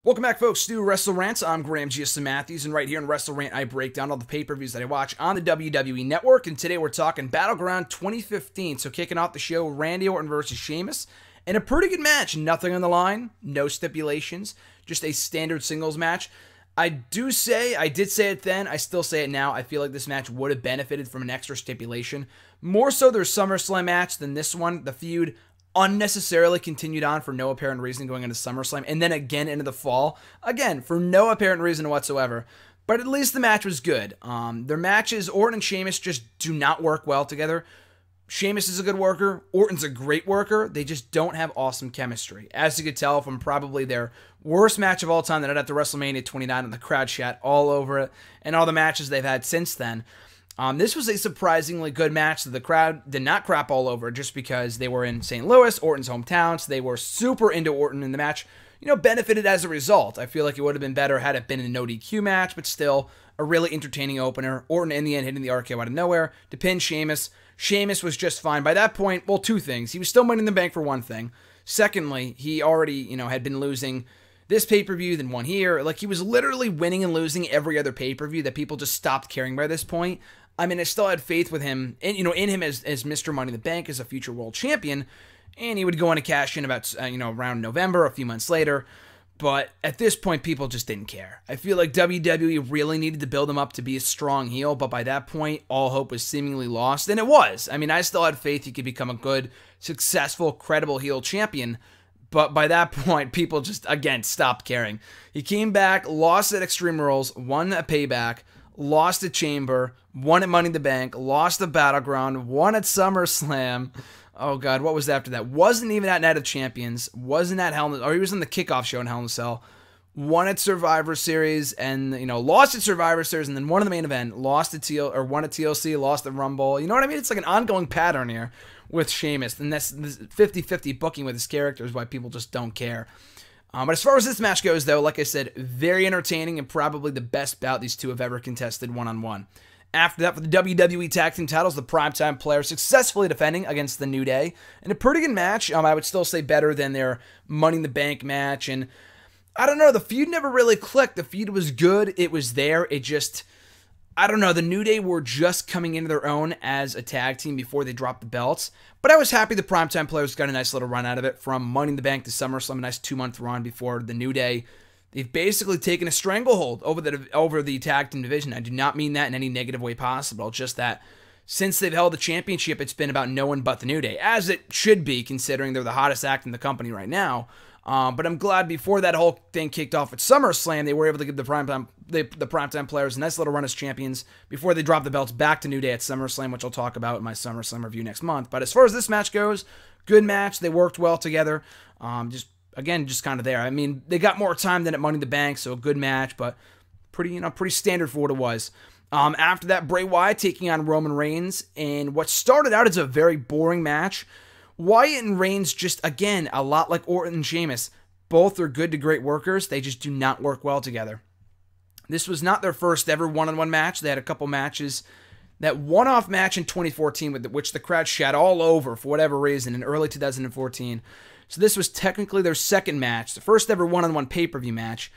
Welcome back, folks, to WrestleRant. I'm Graham G.S. Matthews, and right here in WrestleRant, I break down all the pay-per-views that I watch on the WWE Network, and today we're talking Battleground 2015. So kicking off the show, Randy Orton versus Sheamus, and a pretty good match. Nothing on the line, no stipulations, just a standard singles match. I did say it then, I still say it now, I feel like this match would have benefited from an extra stipulation. More so their SummerSlam match than this one. The feud unnecessarily continued on for no apparent reason going into SummerSlam, and then again into the fall. Again, for no apparent reason whatsoever. But at least the match was good. Their matches, Orton and Sheamus, just do not work well together. Sheamus is a good worker. Orton's a great worker. They just don't have awesome chemistry. As you could tell from probably their worst match of all time that I had at the WrestleMania 29, and the crowd shat all over it, and all the matches they've had since then. This was a surprisingly good match that the crowd did not crap all over just because they were in St. Louis, Orton's hometown, so they were super into Orton, and the match, benefited as a result. I feel like it would have been better had it been a no DQ match, but still a really entertaining opener. Orton in the end hitting the RKO out of nowhere to pin Sheamus. Sheamus was just fine. By that point, well, two things. He was still Money in the Bank for one thing. Secondly, he already, had been losing this pay-per-view, then one here. Like, he was literally winning and losing every other pay-per-view that people just stopped caring by this point. I mean, I still had faith with him, and in him as Mr. Money in the Bank, as a future world champion, and he would go on to cash in about, around November, a few months later, but at this point, people just didn't care. I feel like WWE really needed to build him up to be a strong heel, but by that point, all hope was seemingly lost, and it was. I mean, I still had faith he could become a good, successful, credible heel champion, but by that point, people just, again, stopped caring. He came back, lost at Extreme Rules, won a Payback, lost at Chamber, won at Money in the Bank, lost at Battleground, won at SummerSlam. Oh, God, what was after that? Wasn't even at Night of Champions, wasn't at Hell in a... or he was in the kickoff show in Hell in a Cell. Won at Survivor Series, and, lost at Survivor Series, and then won in the main event, lost at won at TLC, lost at Rumble. You know what I mean? It's like an ongoing pattern here with Sheamus, and that's 50-50 booking with his character is why people just don't care. But as far as this match goes, though, like I said, very entertaining and probably the best bout these two have ever contested one-on-one. After that, for the WWE Tag Team titles, the Primetime Players successfully defending against the New Day. In a pretty good match, I would still say better than their Money in the Bank match. And I don't know, the feud never really clicked. The feud was good. It was there. It just... I don't know, the New Day were just coming into their own as a tag team before they dropped the belts, but I was happy the Primetime Players got a nice little run out of it from Money in the Bank to SummerSlam, a nice 2-month run before the New Day. They've basically taken a stranglehold over the tag team division. I do not mean that in any negative way possible, just that since they've held the championship, it's been about no one but the New Day, as it should be considering they're the hottest act in the company right now. But I'm glad before that whole thing kicked off at SummerSlam, they were able to give the Primetime Players a nice little run as champions before they dropped the belts back to New Day at SummerSlam, which I'll talk about in my SummerSlam review next month. But as far as this match goes, good match. They worked well together. Just kind of there. I mean, they got more time than at Money in the Bank, so a good match, but pretty standard for what it was. After that, Bray Wyatt taking on Roman Reigns, and what started out as a very boring match. Wyatt and Reigns just, again, a lot like Orton and Sheamus. Both are good to great workers. They just do not work well together. This was not their first ever one-on-one match. They had a couple matches. That one-off match in 2014, with which the crowd shat all over for whatever reason in early 2014. So this was technically their second match, the first ever one-on-one pay-per-view match.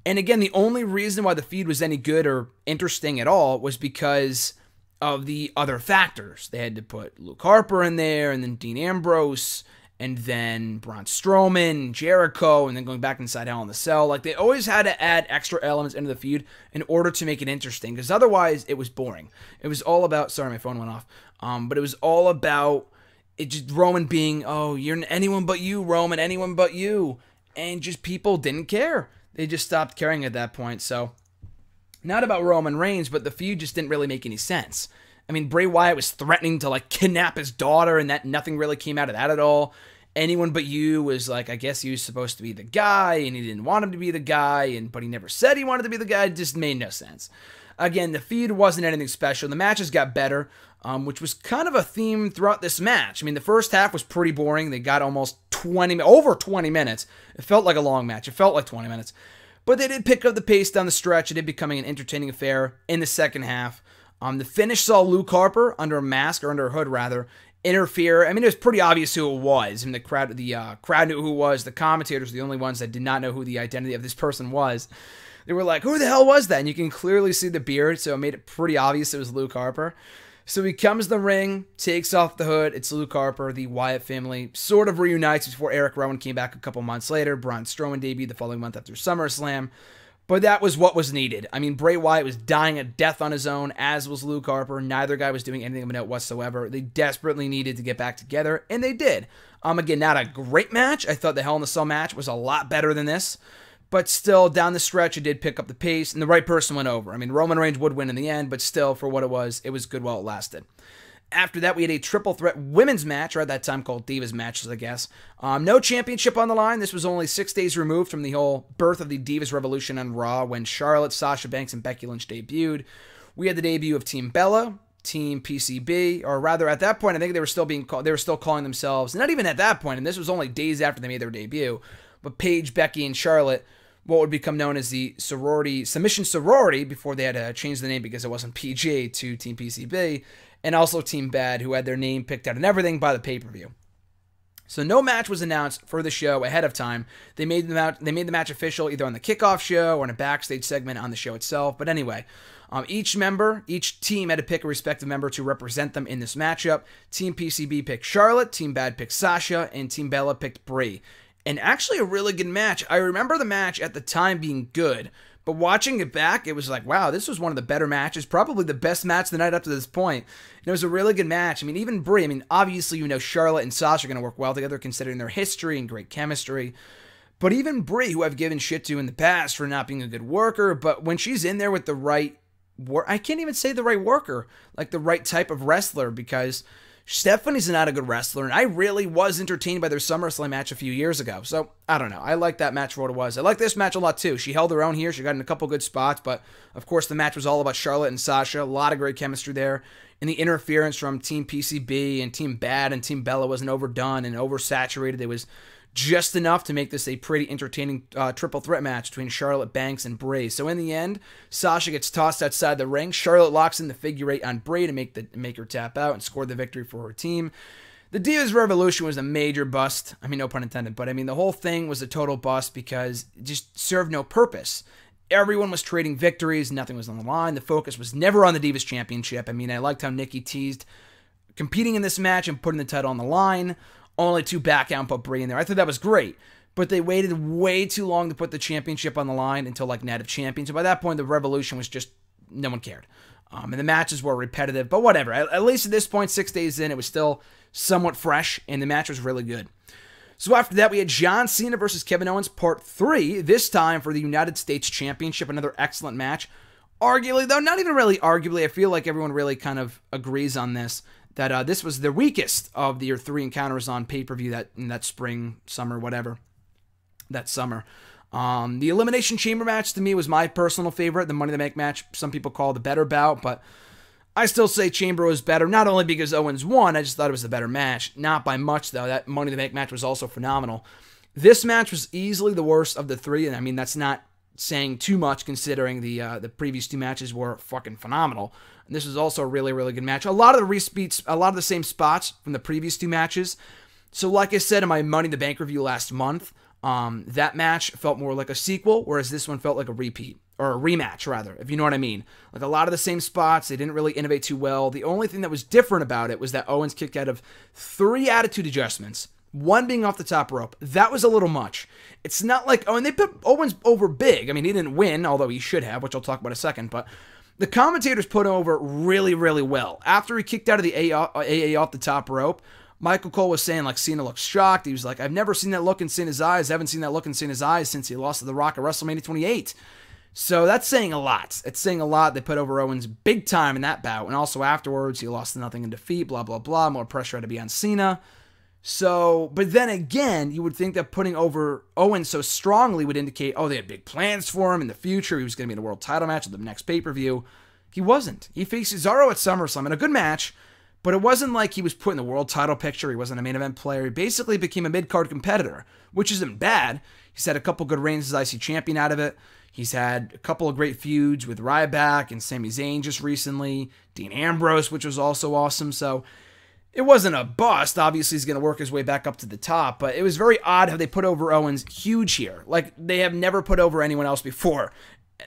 And again, the only reason why the feud was any good or interesting at all was because of the other factors. They had to put Luke Harper in there, and then Dean Ambrose, and then Braun Strowman, Jericho, and then going back inside Hell in the Cell. Like, they always had to add extra elements into the feud in order to make it interesting, because otherwise it was boring. It was all about... Sorry, my phone went off. But it was all about it just Roman being, oh, you're anyone but you, Roman, anyone but you. And just people didn't care. They just stopped caring at that point, so... Not about Roman Reigns, but the feud just didn't really make any sense. I mean, Bray Wyatt was threatening to, kidnap his daughter, and that nothing really came out of that at all. Anyone but you was I guess he was supposed to be the guy, and he didn't want him to be the guy, but he never said he wanted to be the guy. It just made no sense. Again, the feud wasn't anything special. The matches got better, which was kind of a theme throughout this match. I mean, the first half was pretty boring. They got almost over 20 minutes. It felt like a long match. It felt like 20 minutes. But they did pick up the pace down the stretch. It did becoming an entertaining affair in the second half. The finish saw Luke Harper under a mask, or under a hood rather, interfere. I mean, it was pretty obvious who it was. I mean, the crowd knew who it was. The commentators were the only ones that did not know who the identity of this person was. They were like, who the hell was that? And you can clearly see the beard, so it made it pretty obvious it was Luke Harper. So he comes to the ring, takes off the hood. It's Luke Harper. The Wyatt family sort of reunites before Eric Rowan came back a couple months later. Braun Strowman debuted the following month after SummerSlam. But that was what was needed. I mean, Bray Wyatt was dying a death on his own, as was Luke Harper. Neither guy was doing anything of note whatsoever. They desperately needed to get back together, and they did. Again, not a great match. I thought the Hell in a Cell match was a lot better than this. But still, down the stretch, it did pick up the pace, and the right person went over. I mean, Roman Reigns would win in the end, but still, for what it was good while it lasted. After that, we had a triple threat women's match, or at that time called Divas matches, I guess. No championship on the line. This was only 6 days removed from the whole birth of the Divas Revolution on Raw when Charlotte, Sasha Banks, and Becky Lynch debuted. We had the debut of Team Bella, Team PCB, or rather at that point, I think they were still calling themselves, not even at that point, and this was only days after they made their debut, but Paige, Becky, and Charlotte, what would become known as the Submission Sorority, before they had to change the name because it wasn't PG to Team PCB, and also Team Bad, who had their name picked out and everything by the pay-per-view. So no match was announced for the show ahead of time. They made the match official either on the kickoff show or in a backstage segment on the show itself. But anyway, each team had to pick a respective member to represent them in this matchup. Team PCB picked Charlotte, Team Bad picked Sasha, and Team Bella picked Bray. And actually a really good match. I remember the match at the time being good, but watching it back, it was like, wow, this was one of the better matches, probably the best match of the night up to this point. And it was a really good match. I mean, even Bray, obviously, Charlotte and Sasha are going to work well together considering their history and great chemistry. But even Bray, who I've given shit to in the past for not being a good worker, but when she's in there with the right I can't even say the right worker, like the right type of wrestler, because Stephanie's not a good wrestler, and I really was entertained by their SummerSlam match a few years ago. So, I don't know. I like that match for what it was. I like this match a lot, too. She held her own here. She got in a couple good spots, but, of course, the match was all about Charlotte and Sasha. A lot of great chemistry there. And the interference from Team PCB and Team Bad and Team Bella wasn't overdone and oversaturated. It was just enough to make this a pretty entertaining triple threat match between Charlotte, Banks, and Bray. So in the end, Sasha gets tossed outside the ring. Charlotte locks in the figure eight on Bray to make her tap out and score the victory for her team. The Divas Revolution was a major bust. No pun intended, but the whole thing was a total bust because it just served no purpose. Everyone was trading victories. Nothing was on the line. The focus was never on the Divas Championship. I liked how Nikki teased competing in this match and putting the title on the line, only to back out and put Bray in there. I thought that was great, but they waited way too long to put the championship on the line until Night of Champions. So by that point, the Revolution was just, no one cared. And the matches were repetitive, but whatever. At least at this point, 6 days in, it was still somewhat fresh, and the match was really good. So after that, we had John Cena versus Kevin Owens Part 3, this time for the United States Championship, another excellent match. Arguably, though, not even really arguably, I feel like everyone really kind of agrees on this, that this was the weakest of the 3 encounters on pay-per-view in that spring, summer, whatever, that summer. The Elimination Chamber match, to me, was my personal favorite. The Money in the Bank match, some people call the better bout, but I still say Chamber was better, not only because Owens won, I just thought it was the better match. Not by much, though. That Money in the Bank match was also phenomenal. This match was easily the worst of the 3, and that's not saying too much considering the previous 2 matches were fucking phenomenal. And this was also a really, really good match. A lot of the same spots from the previous 2 matches. So like I said in my Money in the Bank review last month, that match felt more like a sequel, whereas this one felt like a repeat, or a rematch rather, if you know what I mean. Like a lot of the same spots, they didn't really innovate too well. The only thing that was different about it was that Owens kicked out of 3 attitude adjustments, 1 being off the top rope. That was a little much. It's not like, and they put Owens over big. He didn't win, although he should have, which I'll talk about in a second, but the commentators put him over really, really well. After he kicked out of the AA off the top rope, Michael Cole was saying, Cena looks shocked. He was like, I've never seen that look in Cena's eyes. I haven't seen that look in Cena's eyes since he lost to The Rock at WrestleMania 28. So that's saying a lot. It's saying a lot. They put over Owens big time in that bout. And also afterwards, he lost to nothing in defeat, blah, blah, blah. More pressure had to be on Cena. So, but then again, you would think that putting over Owens so strongly would indicate, they had big plans for him in the future. He was going to be in a world title match at the next pay-per-view. He wasn't. He faced Cesaro at SummerSlam in a good match, but it wasn't like he was put in the world title picture. He wasn't a main event player. He basically became a mid-card competitor, which isn't bad. He's had a couple good reigns as IC champion out of it. He's had a couple of great feuds with Ryback and Sami Zayn just recently. Dean Ambrose, which was also awesome. So it wasn't a bust. Obviously, he's going to work his way back up to the top, but it was very odd how they put over Owens huge here. Like, they have never put over anyone else before.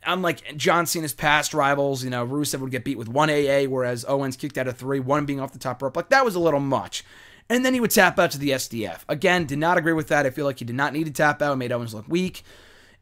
Unlike John Cena's past rivals, you know, Rusev would get beat with 1 AA, whereas Owens kicked out of 3, 1 being off the top rope. Like, that was a little much. And then he would tap out to the SDF. Again, did not agree with that. I feel like he did not need to tap out. It made Owens look weak.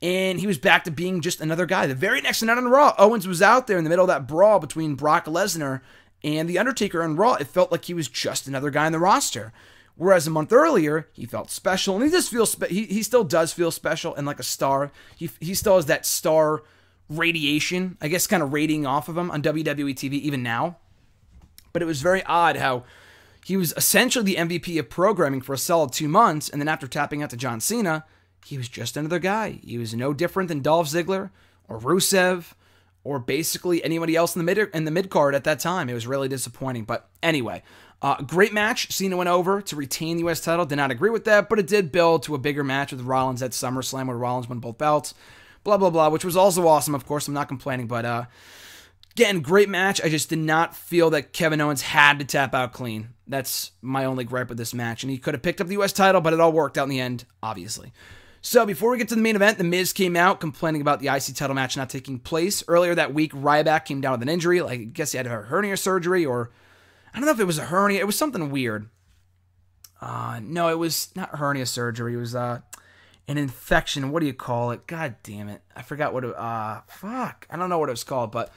And he was back to being just another guy. The very next night on Raw, Owens was out there in the middle of that brawl between Brock Lesnar and The Undertaker on Raw. It felt like he was just another guy on the roster. Whereas a month earlier, he felt special. And he just feels he still does feel special and like a star. He still has that star radiation, I guess, kind of radiating off of him on WWE TV even now. But it was very odd how he was essentially the MVP of programming for a solid 2 months. And then after tapping out to John Cena, he was just another guy. He was no different than Dolph Ziggler or Rusev or basically anybody else in the mid card at that time. It was really disappointing. But anyway, great match. Cena went over to retain the U.S. title. Did not agree with that, but it did build to a bigger match with Rollins at SummerSlam where Rollins won both belts. Blah, blah, blah, which was also awesome, of course. I'm not complaining, but again, great match. I just did not feel that Kevin Owens had to tap out clean. That's my only gripe with this match. And he could have picked up the U.S. title, but it all worked out in the end, obviously. So before we get to the main event, The Miz came out complaining about the IC title match not taking place. Earlier that week, Ryback came down with an injury. Like, I guess he had a hernia surgery, or I don't know if it was a hernia. It was something weird. No, it was not hernia surgery. It was an infection. What do you call it? God damn it. I forgot what it, fuck. I don't know what it was called, but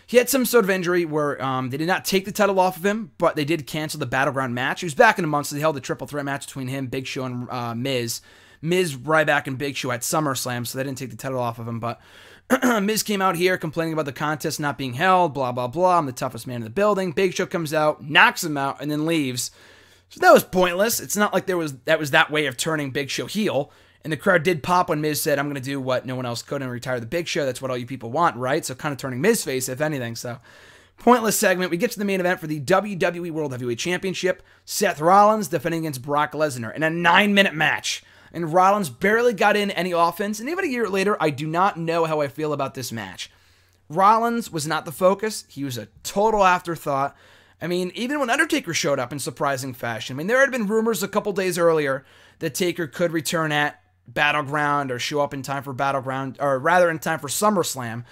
he had some sort of injury where they did not take the title off of him, but they did cancel the Battleground match. He was back in a month, so they held a triple threat match between him, Big Show, and Miz. Miz, Ryback, and Big Show at SummerSlam, so they didn't take the title off of him, but Miz came out here complaining about the contest not being held, blah, blah, blah. I'm the toughest man in the building. Big Show comes out, knocks him out, and then leaves. So that was pointless. It's not like that was that way of turning Big Show heel. And the crowd did pop when Miz said, I'm going to do what no one else could and retire the Big Show. That's what all you people want, right? So kind of turning Miz face, if anything. So pointless segment. We get to the main event for the WWE World Heavyweight Championship. Seth Rollins defending against Brock Lesnar in a 9-minute match. And Rollins barely got in any offense. And even a year later, I do not know how I feel about this match. Rollins was not the focus. He was a total afterthought. I mean, even when Undertaker showed up in surprising fashion. I mean, there had been rumors a couple days earlier that Taker could return at Battleground or show up in time for Battleground, or rather in time for SummerSlam.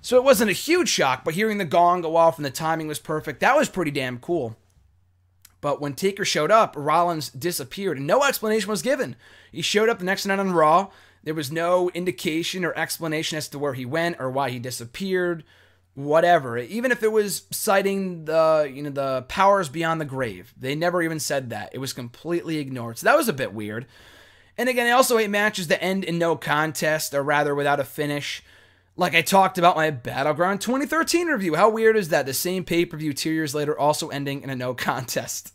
So it wasn't a huge shock, but hearing the gong go off and the timing was perfect, that was pretty damn cool. But when Taker showed up, Rollins disappeared and no explanation was given. He showed up the next night on Raw. There was no indication or explanation as to where he went or why he disappeared, whatever. Even if it was citing the powers beyond the grave, they never even said that. It was completely ignored. So that was a bit weird. And again, I also hate matches that end in no contest, or rather without a finish. Like I talked about my Battleground 2013 review. How weird is that? The same pay-per-view 2 years later also ending in a no contest.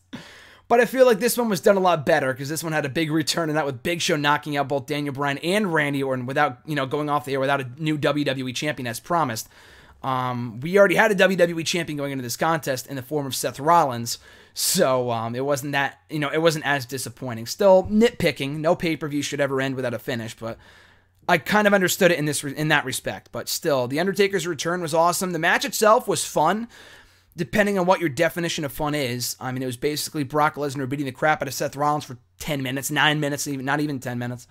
But I feel like this one was done a lot better because this one had a big return, and that with Big Show knocking out both Daniel Bryan and Randy Orton without, going off the air without a new WWE champion as promised. We already had a WWE champion going into this contest in the form of Seth Rollins. So it wasn't that, it wasn't as disappointing. Still nitpicking. No pay-per-view should ever end without a finish, but I kind of understood it in that respect. But still, The Undertaker's return was awesome. The match itself was fun, depending on what your definition of fun is. I mean, it was basically Brock Lesnar beating the crap out of Seth Rollins for 10 minutes, 9 minutes, not even 10 minutes.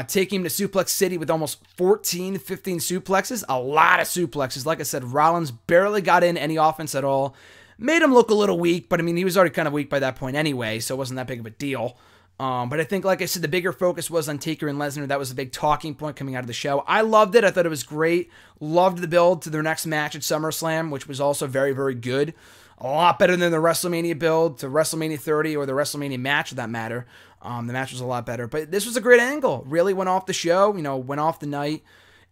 Taking him to Suplex City with almost 14, 15 suplexes. A lot of suplexes. Like I said, Rollins barely got in any offense at all. Made him look a little weak, but I mean, he was already kind of weak by that point anyway, so it wasn't that big of a deal. But I think, like I said, the bigger focus was on Taker and Lesnar. That was the big talking point coming out of the show. I loved it. I thought it was great. Loved the build to their next match at SummerSlam, which was also very, very good. A lot better than the WrestleMania build to WrestleMania 30 or the WrestleMania match, for that matter. The match was a lot better. But this was a great angle. Really went off the show, went off the night.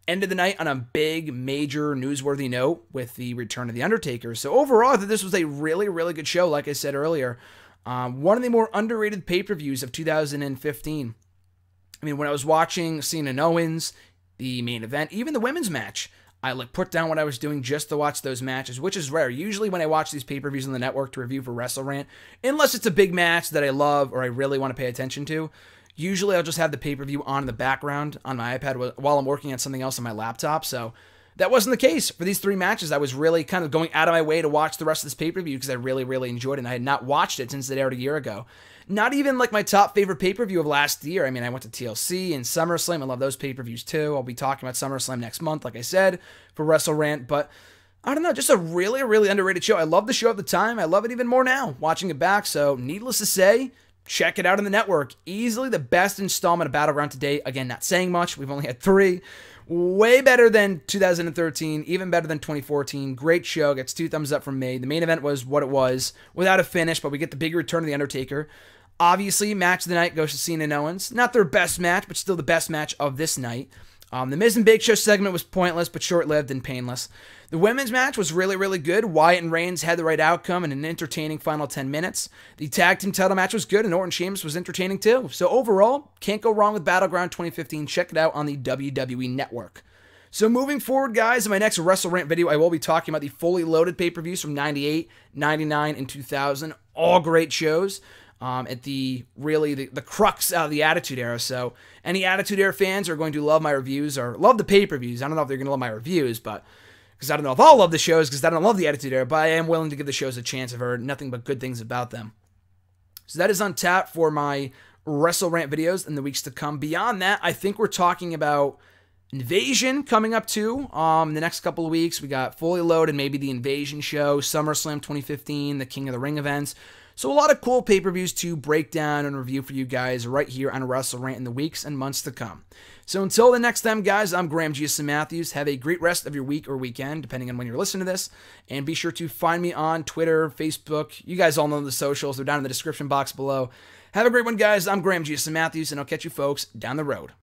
Ended the night on a big, major, newsworthy note with the return of The Undertaker. So overall, I thought this was a really, really good show, like I said earlier. One of the more underrated pay-per-views of 2015. I mean, when I was watching Cena and Owens, the main event, even the women's match, I put down what I was doing just to watch those matches, which is rare. Usually when I watch these pay-per-views on the network to review for WrestleRant, unless it's a big match that I love or I really want to pay attention to, usually I'll just have the pay-per-view on in the background on my iPad while I'm working on something else on my laptop. So that wasn't the case for these 3 matches. I was really kind of going out of my way to watch the rest of this pay-per-view because I really, really enjoyed it, and I had not watched it since it aired a year ago. Not even like my top favorite pay-per-view of last year. I mean, I went to TLC and SummerSlam. I love those pay-per-views too. I'll be talking about SummerSlam next month, like I said, for WrestleRant, but I don't know, just a really, really underrated show. I loved the show at the time. I love it even more now, watching it back, so needless to say, check it out on the network. Easily the best installment of Battleground to date. Again, not saying much. We've only had 3. Way better than 2013, even better than 2014. Great show. Gets 2 thumbs up from me. The main event was what it was, without a finish, but we get the big return of The Undertaker. Obviously, match of the night goes to Cena and Owens. Not their best match, but still the best match of this night. The Miz and Big Show segment was pointless, but short-lived and painless. The women's match was really, really good. Wyatt and Reigns had the right outcome in an entertaining final 10 minutes. The tag team title match was good, and Orton Sheamus was entertaining too. So overall, can't go wrong with Battleground 2015. Check it out on the WWE Network. So moving forward, guys, in my next WrestleRant video, I will be talking about the fully loaded pay-per-views from 98, 99, and 2000. All great shows. At the crux of the Attitude Era. So any Attitude Era fans are going to love my reviews or love the pay-per-views. I don't know if they're going to love my reviews, but because I don't know if I'll love the shows because I don't love the Attitude Era, but I am willing to give the shows a chance. I've heard nothing but good things about them. So that is on tap for my WrestleRant videos in the weeks to come. Beyond that, I think we're talking about Invasion coming up too. In the next couple of weeks, we got Fully Loaded, maybe the Invasion show, SummerSlam 2015, the King of the Ring events. So a lot of cool pay-per-views to break down and review for you guys right here on WrestleRant in the weeks and months to come. So until the next time, guys, I'm Graham Giuseppe Matthews. Have a great rest of your week or weekend, depending on when you're listening to this. And be sure to find me on Twitter, Facebook. You guys all know the socials. They're down in the description box below. Have a great one, guys. I'm Graham Giuseppe Matthews, and I'll catch you folks down the road.